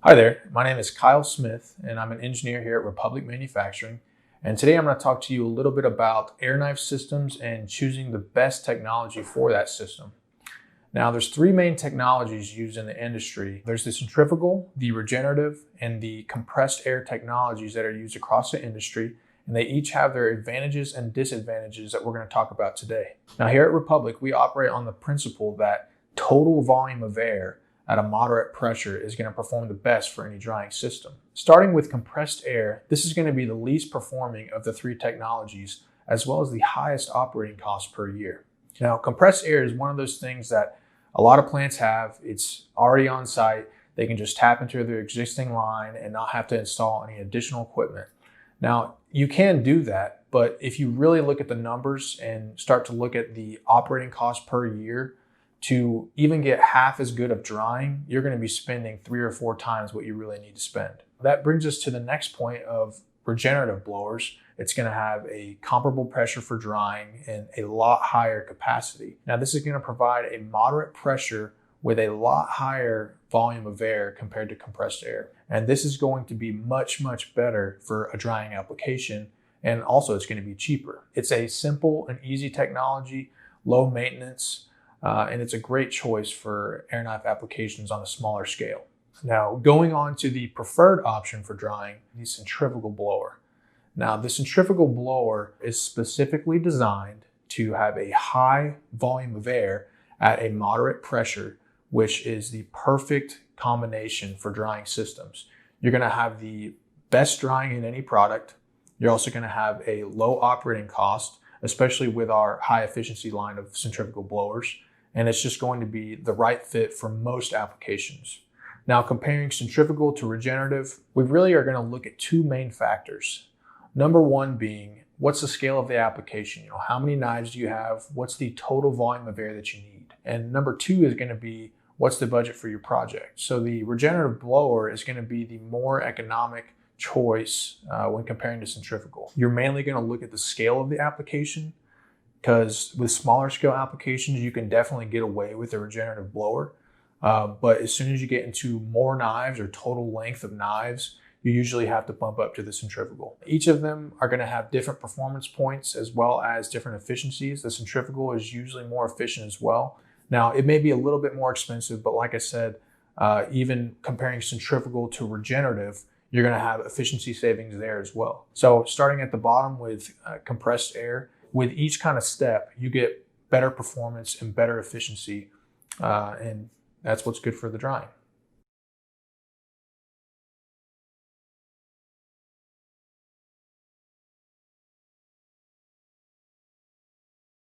Hi there, my name is Kyle Smith and I'm an engineer here at Republic Manufacturing. And today I'm going to talk to you a little bit about air knife systems and choosing the best technology for that system. Now there's three main technologies used in the industry. There's the centrifugal, the regenerative, and the compressed air technologies that are used across the industry. And they each have their advantages and disadvantages that we're going to talk about today. Now here at Republic, we operate on the principle that total volume of air at a moderate pressure is going to perform the best for any drying system. Starting with compressed air, this is going to be the least performing of the three technologies, as well as the highest operating cost per year. Now, compressed air is one of those things that a lot of plants have. It's already on site. They can just tap into their existing line and not have to install any additional equipment. Now, you can do that, but if you really look at the numbers and start to look at the operating cost per year, to even get half as good of drying, you're going to be spending 3 or 4 times what you really need to spend. That brings us to the next point of regenerative blowers. It's going to have a comparable pressure for drying and a lot higher capacity. Now, this is going to provide a moderate pressure with a lot higher volume of air compared to compressed air. And this is going to be much, much better for a drying application. And also it's going to be cheaper. It's a simple and easy technology, low maintenance, and it's a great choice for air knife applications on a smaller scale. Now, going on to the preferred option for drying, the centrifugal blower. Now, the centrifugal blower is specifically designed to have a high volume of air at a moderate pressure, which is the perfect combination for drying systems. You're going to have the best drying in any product. You're also going to have a low operating cost, especially with our high efficiency line of centrifugal blowers. And it's just going to be the right fit for most applications. Now, comparing centrifugal to regenerative, we really are going to look at two main factors. Number one being, what's the scale of the application? How many knives do you have? What's the total volume of air that you need? And number two is going to be, what's the budget for your project? So the regenerative blower is going to be the more economic choice when comparing to centrifugal. You're mainly going to look at the scale of the application, because with smaller scale applications, you can definitely get away with a regenerative blower. But as soon as you get into more knives or total length of knives, you usually have to bump up to the centrifugal. Each of them are going to have different performance points as well as different efficiencies. The centrifugal is usually more efficient as well. Now, it may be a little bit more expensive, but like I said, even comparing centrifugal to regenerative, you're going to have efficiency savings there as well. So starting at the bottom with compressed air, with each kind of step, you get better performance and better efficiency, and that's what's good for the drying.